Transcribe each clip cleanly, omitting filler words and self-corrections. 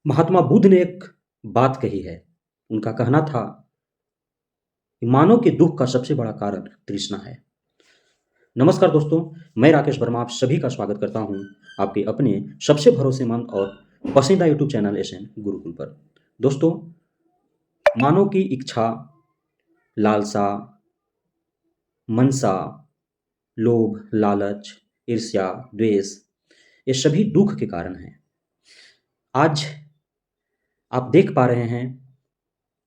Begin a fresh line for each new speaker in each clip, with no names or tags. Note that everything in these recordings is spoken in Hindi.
महात्मा बुद्ध ने एक बात कही है। उनका कहना था कि मानव के दुख का सबसे बड़ा कारण तृष्णा है। नमस्कार दोस्तों, मैं राकेश वर्मा आप सभी का स्वागत करता हूं आपके अपने सबसे भरोसेमंद और पसंदीदा यूट्यूब चैनल एसएन गुरुकुल पर। दोस्तों, मानव की इच्छा, लालसा, मनसा, लोभ, लालच, ईर्ष्या, द्वेष, ये सभी दुख के कारण हैं। आज आप देख पा रहे हैं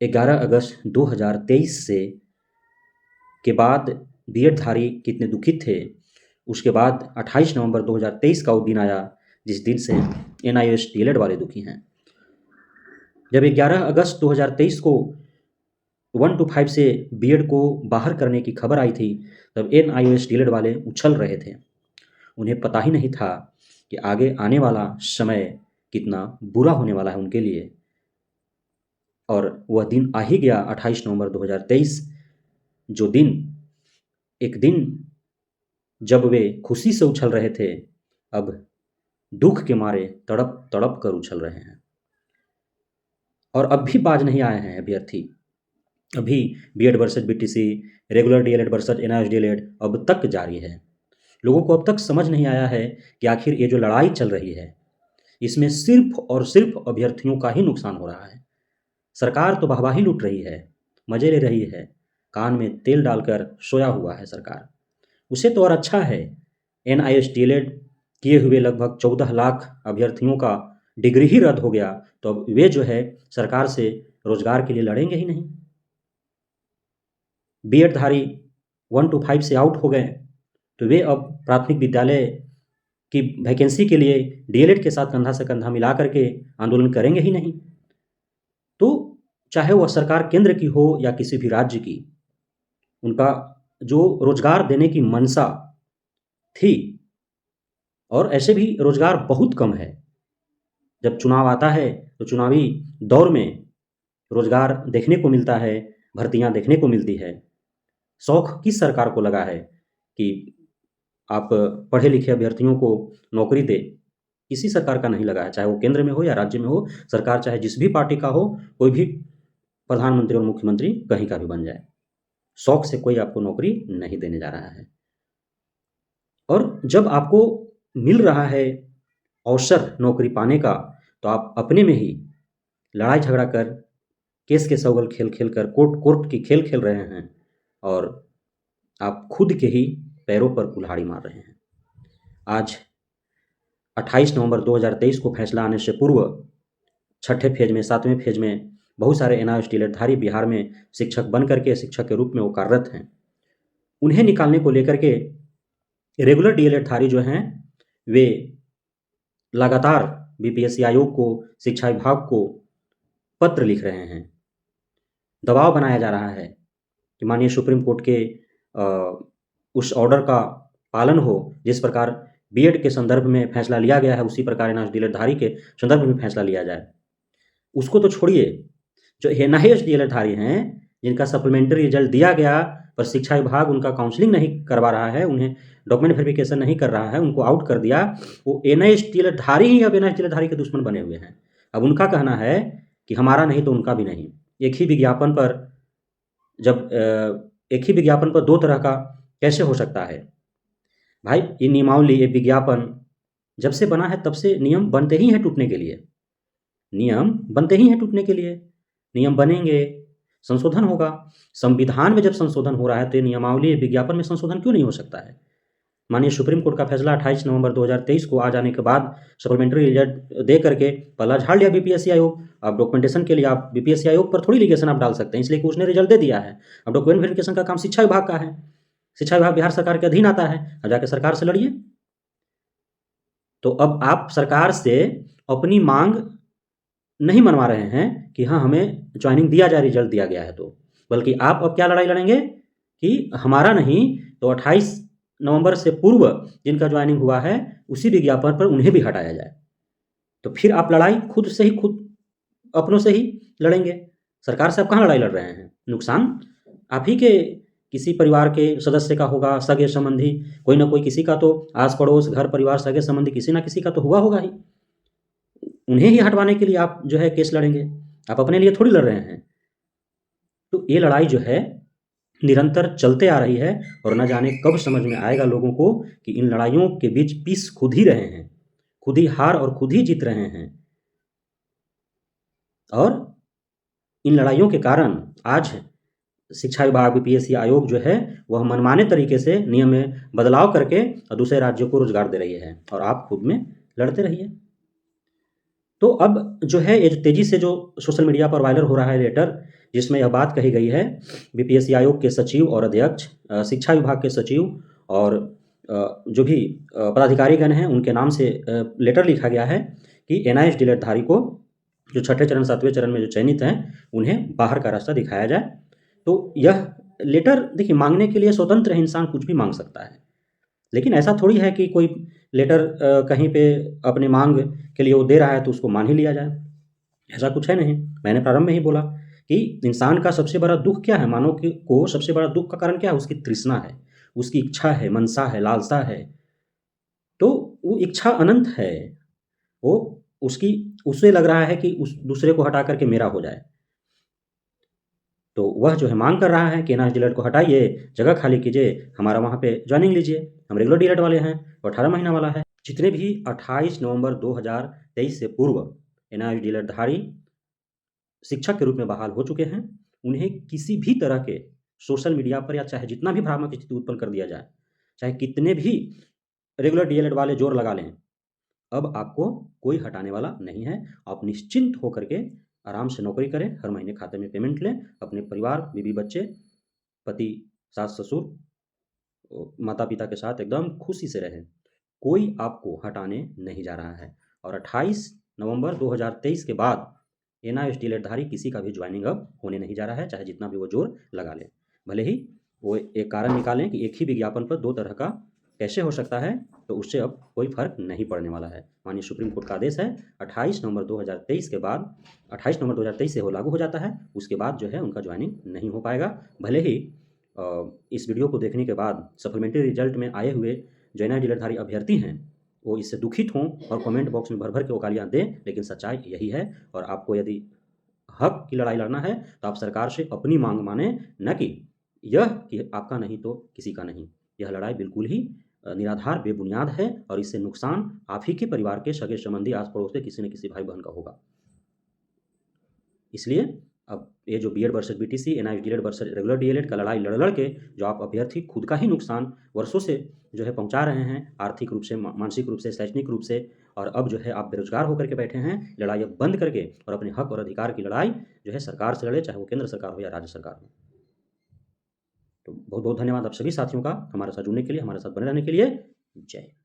11 अगस्त 2023 से के बाद बीएडधारी कितने दुखित थे। उसके बाद 28 नवंबर 2023 का वो दिन आया जिस दिन से एनआईओएस डीएलएड वाले दुखी हैं। जब 11 अगस्त 2023 को 1 to 5 से बीएड को बाहर करने की खबर आई थी, तब एनआईओएस डीएलएड वाले उछल रहे थे। उन्हें पता ही नहीं था कि आगे आने वाला समय कितना बुरा होने वाला है उनके लिए। और वह दिन आ ही गया 28 नवंबर 2023, जो दिन एक दिन जब वे खुशी से उछल रहे थे, अब दुख के मारे तड़प तड़प कर उछल रहे हैं। और अब भी बाज नहीं आए हैं अभ्यर्थी। अभी BEd versus BTC, regular DElEd versus NIOS DElEd अब तक जारी है। लोगों को अब तक समझ नहीं आया है कि आखिर ये जो लड़ाई चल रही है, इसमें सिर्फ और सिर्फ अभ्यर्थियों का ही नुकसान हो रहा है। सरकार तो वाहवाही लूट रही है, मजे ले रही है, कान में तेल डालकर सोया हुआ है सरकार। उसे तो और अच्छा है, एनआईओएस डीएलएड किए हुए लगभग 14 लाख अभ्यर्थियों का डिग्री ही रद्द हो गया, तो अब वे जो है सरकार से रोजगार के लिए लड़ेंगे ही नहीं। बीएडधारी 1 to 5 से आउट हो गए, तो वे अब प्राथमिक विद्यालय की वैकेंसी के लिए डीएलएड के साथ कंधा से कंधा मिला करके आंदोलन करेंगे ही नहीं। तो चाहे वह सरकार केंद्र की हो या किसी भी राज्य की, उनका जो रोजगार देने की मंशा थी, और ऐसे भी रोजगार बहुत कम है। जब चुनाव आता है तो चुनावी दौर में रोजगार देखने को मिलता है, भर्तियां देखने को मिलती है। शौक किस सरकार को लगा है कि आप पढ़े लिखे अभ्यर्थियों को नौकरी दे? किसी सरकार का नहीं लगा है, चाहे वो केंद्र में हो या राज्य में हो। सरकार चाहे जिस भी पार्टी का हो, कोई भी प्रधानमंत्री और मुख्यमंत्री कहीं का भी बन जाए, शौक से कोई आपको नौकरी नहीं देने जा रहा है। और जब आपको मिल रहा है अवसर नौकरी पाने का, तो आप अपने में ही लड़ाई झगड़ा कर, केस के सौगल खेल खेल कर, कोर्ट की खेल खेल रहे हैं, और आप खुद के ही पैरों पर कुल्हाड़ी मार रहे हैं। आज 28 नवंबर 2023 को फैसला आने से पूर्व छठे फेज में, 7वें फेज में बहुत सारे एनआईओएस डीएलएड-धारी बिहार में शिक्षक बन करके शिक्षक के रूप में वो कार्यरत हैं। उन्हें निकालने को लेकर के रेगुलर डीएलएड-धारी जो हैं, वे लगातार बीपीएससी आयोग को, शिक्षा विभाग को पत्र लिख रहे हैं। दबाव बनाया जा रहा है कि माननीय सुप्रीम कोर्ट के उस ऑर्डर का पालन हो। जिस प्रकार बीएड के संदर्भ में फैसला लिया गया है, उसी प्रकार एनआईओएस डीएलएड-धारी के संदर्भ में फैसला लिया जाए। उसको तो छोड़िए, जो एनआईओएस डीएलएड-धारी हैं, जिनका सप्लीमेंट्री रिजल्ट दिया गया पर शिक्षा विभाग उनका काउंसलिंग नहीं करवा रहा है, उन्हें डॉक्यूमेंट वेरिफिकेशन नहीं कर रहा है, उनको आउट कर दिया। वो एनआईओएस डीएलएड-धारी ही अब एनआईओएस डीएलएड-धारी के दुश्मन बने हुए हैं। अब उनका कहना है कि हमारा नहीं तो उनका भी नहीं। एक ही विज्ञापन पर जब एक ही विज्ञापन पर दो तरह का कैसे हो सकता है भाई? ये नियमावली, ये विज्ञापन जब से बना है तब से नियम बनते ही हैं टूटने के लिए। नियम बनते ही हैं टूटने के लिए। नियम बनेंगे, संशोधन होगा। संविधान में जब संशोधन हो रहा है तो ये नियमावली, विज्ञापन में संशोधन क्यों नहीं हो सकता है? माननीय सुप्रीम कोर्ट का फैसला 28 नवंबर 2023 को आ जाने के बाद सप्लीमेंट्री रिजल्ट दे करके पल्ला झाड़ लिया बीपीएससी आयोग। अब डॉक्यूमेंटेशन के लिए आप बीपीएससी आयोग पर थोड़ी लिगेशन आप डाल सकते हैं, इसलिए कि उसने रिजल्ट दे दिया है। अब डॉक्यूमेंट वेरिफिकेशन का काम शिक्षा विभाग का है। शिक्षा विभाग बिहार सरकार के अधीन आता है। अब जाके सरकार से लड़िए। तो अब आप सरकार से अपनी मांग नहीं मनवा रहे हैं कि हाँ, हमें ज्वाइनिंग दिया जाए, रिजल्ट दिया गया है तो, बल्कि आप अब क्या लड़ाई लड़ेंगे कि हमारा नहीं तो 28 नवंबर से पूर्व जिनका ज्वाइनिंग हुआ है उसी विज्ञापन पर उन्हें भी हटाया जाए। तो फिर आप लड़ाई खुद से ही, खुद अपनों से ही लड़ेंगे। सरकार से आप कहाँ लड़ाई लड़ रहे हैं? नुकसान आप ही के किसी परिवार के सदस्य का होगा, सगे संबंधी, कोई ना कोई किसी का तो, आस पड़ोस, घर परिवार, सगे संबंधी, किसी ना किसी का तो हुआ होगा ही। उन्हें ही हटवाने के लिए आप जो है केस लड़ेंगे, आप अपने लिए थोड़ी लड़ रहे हैं। तो ये लड़ाई जो है निरंतर चलते आ रही है और न जाने कब समझ में आएगा लोगों को कि इन लड़ाइयों के बीच पीस खुद ही रहे हैं, खुद ही हार और खुद ही जीत रहे हैं। और इन लड़ाइयों के कारण आज शिक्षा विभाग, बीपीएससी आयोग जो है वह मनमाने तरीके से नियम में बदलाव करके और दूसरे राज्यों को रोजगार दे रही है और आप खुद में लड़ते रहिए। तो अब जो है ये जो तेज़ी से जो सोशल मीडिया पर वायरल हो रहा है लेटर, जिसमें यह बात कही गई है बीपीएससी आयोग के सचिव और अध्यक्ष, शिक्षा विभाग के सचिव और जो भी पदाधिकारीगण हैं उनके नाम से लेटर लिखा गया है कि एनआईएस डीएलएड-धारी को जो छठे चरण, सातवें चरण में जो चयनित हैं, उन्हें बाहर का रास्ता दिखाया जाए। तो यह लेटर देखिए, माँगने के लिए स्वतंत्र है, इंसान कुछ भी माँग सकता है। लेकिन ऐसा थोड़ी है कि कोई लेटर कहीं पे अपनी माँग के लिए वो दे रहा है तो उसको मान ही लिया जाए, ऐसा कुछ है नहीं। मैंने प्रारंभ में ही बोला कि इंसान का सबसे बड़ा दुःख क्या है, मानव को सबसे बड़ा दुःख का कारण क्या है? उसकी तृष्णा है, उसकी इच्छा है, मनसा है, लालसा है। तो वो इच्छा अनंत है, वो उसे लग रहा है कि उस दूसरे को हटा कर के मेरा हो जाए। तो वह जो है माँग कर रहा है कि एनआईएस डीएलएड को हटाइए, जगह खाली कीजिए, हमारा वहाँ पे जॉइनिंग लीजिए। हम रेगुलर डीएलएड वाले हैं, वो 18 महीना वाला है। जितने भी 28 नवंबर 2023 से पूर्व एनआईएस डीएलएड-धारी शिक्षक के रूप में बहाल हो चुके हैं, उन्हें किसी भी तरह के सोशल मीडिया पर या चाहे जितना भी भ्रामक स्थिति उत्पन्न कर दिया जाए, चाहे कितने भी रेगुलर डीएलएड वाले ज़ोर लगा लें, अब आपको कोई हटाने वाला नहीं है। आप निश्चिंत होकर के आराम से नौकरी करें, हर महीने खाते में पेमेंट लें, अपने परिवार, बीवी-बच्चे, पति, सास-ससुर, माता-पिता के साथ एकदम खुशी से रहें। कोई आपको हटाने नहीं जा रहा है और 28 नवंबर 2023 के बाद एनआईएस डीएलएड-धारी किसी का भी जॉइनिंग अब होने नहीं जा रहा है, चाहे जितना भी वो ज़ोर लगा लें। भले ही वो एक कारण निकालें कि एक ही विज्ञापन पर 2 तरह का कैसे हो सकता है, तो उससे अब कोई फ़र्क नहीं पड़ने वाला है। माननीय सुप्रीम कोर्ट का आदेश है 28 नवंबर 2023 के बाद, 28 नवंबर 2023 से वो लागू हो जाता है, उसके बाद जो है उनका जॉइनिंग नहीं हो पाएगा। भले ही इस वीडियो को देखने के बाद सप्लीमेंट्री रिजल्ट में आए हुए जो एनआईएस डीएलएड-धारी अभ्यर्थी हैं, वो इससे दुखित हों और कमेंट बॉक्स में भर-भर के वो गालियाँ दें, लेकिन सच्चाई यही है। और आपको यदि हक की लड़ाई लड़ना है, तो आप सरकार से अपनी माँग मानें, न कि यह कि आपका नहीं तो किसी का नहीं। यह लड़ाई बिल्कुल ही निराधार, बेबुनियाद है और इससे नुकसान आप ही के परिवार के सगे-संबंधी, आस-पड़ोस के किसी न किसी भाई-बहन का होगा। इसलिए अब ये जो BEd versus BTC, NIS DElEd versus regular DElEd का लड़ाई लड़-लड़ के जो आप अभ्यर्थी खुद का ही नुकसान वर्षों से जो है पहुँचा रहे हैं, आर्थिक रूप से, मानसिक रूप से, शैक्षणिक रूप से, और अब जो है आप बेरोज़गार होकर के बैठे हैं, लड़ाई अब बंद करके और अपने हक और अधिकार की लड़ाई जो है सरकार से लड़ें, चाहे वो केंद्र सरकार हो या राज्य सरकार हो। तो बहुत-बहुत धन्यवाद आप सभी साथियों का हमारे साथ जुड़ने के लिए, हमारे साथ बने रहने के लिए। जय हिंद।